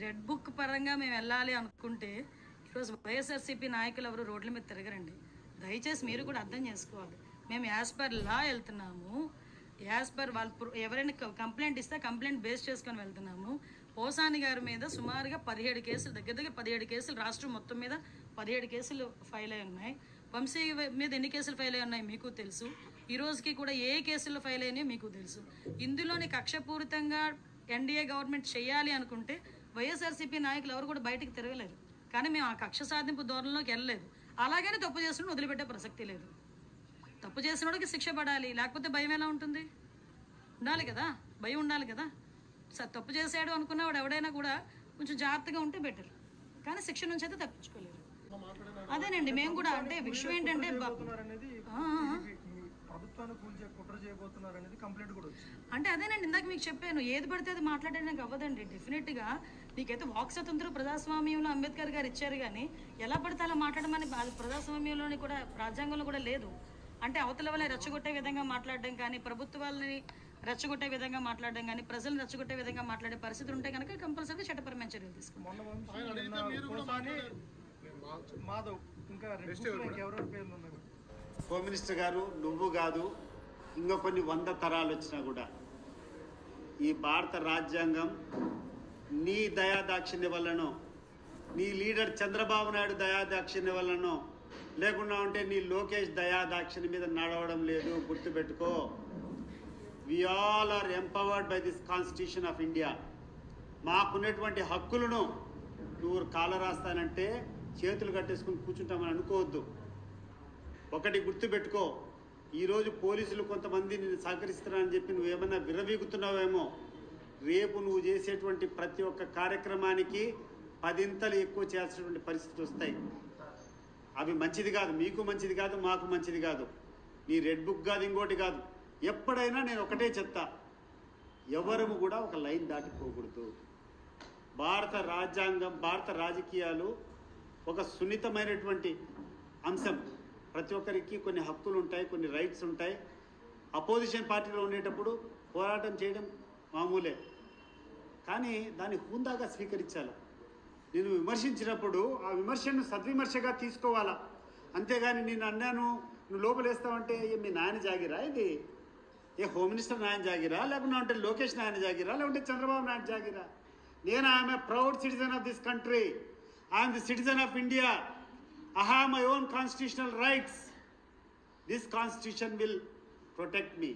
Red book పరంగా మేము వెళ్ళాలి అనుకుంటే ఈరోజు వైఎస్ఆర్సీపీ నాయకులు ఎవరు రోడ్ల మీద తిరగరండి. దయచేసి మీరు కూడా అర్థం చేసుకోవాలి. మేము యాజ్ పర్ లా వెళ్తున్నాము, యాజ్ పర్ వాళ్ళు ఎవరైనా కంప్లైంట్ ఇస్తే కంప్లైంట్ బేస్ చేసుకొని వెళ్తున్నాము. పోసాని గారి మీద సుమారుగా 17 కేసులు, దగ్గర 17 కేసులు రాష్ట్రం మొత్తం మీద 17 కేసులు ఫైల్ అయి ఉన్నాయి. వంశీ మీద ఎన్ని కేసులు ఫైల్ అయి ఉన్నాయి మీకు తెలుసు. ఈ రోజుకి కూడా ఏ కేసులు ఫైల్ అయినాయో మీకు తెలుసు. ఇందులోని కక్షపూరితంగా ఎన్డీఏ గవర్నమెంట్ చేయాలి అనుకుంటే వైఎస్ఆర్సీపీ నాయకులు ఎవరు కూడా బయటకు తిరగలేరు. కానీ మేము ఆ కక్ష సాధింపు ధోరణిలోకి వెళ్ళలేదు. అలాగని తప్పు చేసిన వదిలిపెట్టే ప్రసక్తి లేదు. తప్పు చేసినోడికి శిక్ష పడాలి, లేకపోతే భయం ఎలా ఉంటుంది? ఉండాలి కదా, భయం ఉండాలి కదా. తప్పు చేసాడు అనుకున్నవాడు ఎవడైనా కూడా కొంచెం జాగ్రత్తగా ఉంటే బెటర్. కానీ శిక్ష నుంచి అయితే తప్పించుకోలేరు. అదేనండి మేము కూడా అంటే విషయం ఏంటంటే అంటే అదేనండి ఇందాక మీకు చెప్పాను, ఏది పడితే అది మాట్లాడడానికి అవ్వదండి. డెఫినెట్గా నీకైతే వాక్ స్వతంత్రం ప్రజాస్వామ్యంలో అంబేద్కర్ గారు ఇచ్చారు, కానీ ఎలా పడితే అలా మాట్లాడమని ప్రజాస్వామ్యంలోని కూడా రాజ్యాంగంలో కూడా లేదు. అంటే అవతల వాళ్ళని రెచ్చగొట్టే విధంగా మాట్లాడడం కానీ, ప్రభుత్వాలని రెచ్చగొట్టే విధంగా మాట్లాడడం కానీ, ప్రజలను రెచ్చగొట్టే విధంగా మాట్లాడే పరిస్థితులు ఉంటే కనుక కంపల్సరీగా చట్టపరమైన చర్యలు తీసుకుంటాం. హోమ్ మినిస్టర్ గారు, నువ్వు కాదు ఇంకా కొన్ని 100 తరాలు వచ్చినా కూడా ఈ భారత రాజ్యాంగం నీ దయాదాక్షిణ్య వల్లనో, నీ లీడర్ చంద్రబాబు నాయుడు దయాదాక్షిణ్య వల్లనో, లేకుండా ఉంటే నీ లోకేష్ దయాదాక్షిణ్య మీద నడవడం లేదు. గుర్తుపెట్టుకో, we all are empowered by this constitution of India. మాకున్నటువంటి హక్కులను నువ్వు కాలరాస్తానంటే చేతులు కట్టేసుకుని కూర్చుంటామని అనుకోవద్దు. ఒకటి గుర్తుపెట్టుకో, ఈరోజు పోలీసులు కొంతమంది నేను సహకరిస్తున్నానని చెప్పి నువ్వేమన్నా విర్రవీగుతున్నావేమో. రేపు నువ్వు చేసేటువంటి ప్రతి ఒక్క కార్యక్రమానికి 10 ఎక్కువ చేయాల్సినటువంటి పరిస్థితులు వస్తాయి. అవి మంచిది కాదు, మీకు మంచిది కాదు, మాకు మంచిది కాదు. నీ రెడ్ బుక్ కాదు, ఇంకోటి కాదు. ఎప్పుడైనా నేను ఒకటే చెప్తా, ఎవరము కూడా ఒక లైన్ దాటిపోకూడదు. భారత రాజ్యాంగం, భారత రాజకీయాలు ఒక సున్నితమైనటువంటి అంశం. ప్రతి ఒక్కరికి కొన్ని హక్కులు ఉంటాయి, కొన్ని రైట్స్ ఉంటాయి. అపోజిషన్ పార్టీలో ఉండేటప్పుడు పోరాటం చేయడం మామూలే, కానీ దాన్ని హుందాగా స్వీకరించాలి. నేను విమర్శించినప్పుడు ఆ విమర్శను సద్విమర్శగా తీసుకోవాలా. అంతేగాని నేను అన్నాను నువ్వు లోపలేస్తావంటే మీ నాయన జాగిరా, ఇది ఏ హోమ్ మినిస్టర్ నాయన జాగిరా, లేకుండా అంటే లోకేష్ నాయన జాగిరా, లేకుంటే చంద్రబాబు నాయుడు జాగిరా? నేను I'm a proud citizen of this country. I'm the citizen of India. I have my own constitutional rights. This constitution will protect me.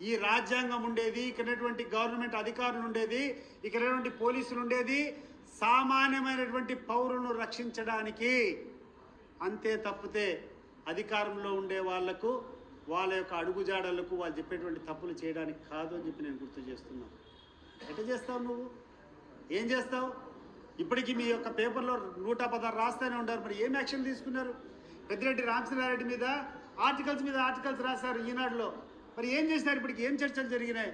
ఈ రాజ్యాంగం ఉండేది, ఇక్కడటువంటి గవర్నమెంట్ అధికారులు ఉండేది, ఇక్కడటువంటి పోలీసులు ఉండేది సామాన్యమైనటువంటి పౌరులను రక్షించడానికి. అంతే తప్పితే అధికారంలో ఉండే వాళ్లకు, వాళ్ళ యొక్క అడుగుజాడలకు, వాళ్ళు చెప్పేటువంటి తప్పులు చేయడానికి కాదు అని చెప్పి నేను గుర్తు చేస్తున్నాను. ఎట్లా చేస్తావు నువ్వు? ఏం చేస్తావు? ఇప్పటికీ మీ యొక్క పేపర్లో 116 రాస్తూనే ఉంటారు. మరి ఏం యాక్షన్ తీసుకున్నారు? పెద్దిరెడ్డి రామచంద్రారెడ్డి మీద ఆర్టికల్స్ రాశారు ఈనాడులో. మరి ఏం చేసినారు? ఇప్పటికి ఏం చర్చలు జరిగినాయి?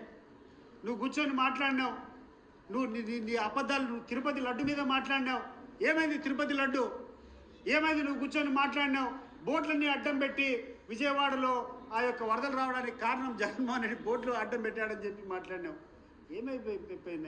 నువ్వు కూర్చొని మాట్లాడినావు, నీ అబద్ధాలు, నువ్వు తిరుపతి లడ్డు మీద మాట్లాడినావు. ఏమైంది తిరుపతి లడ్డు? ఏమైంది? నువ్వు కూర్చొని మాట్లాడినావు. బోట్లన్నీ అడ్డం పెట్టి విజయవాడలో ఆ యొక్క వరదలు రావడానికి కారణం జగన్మోహన్ రెడ్డి బోట్లు అడ్డం పెట్టాడని చెప్పి మాట్లాడినావు. ఏమైపోయింది?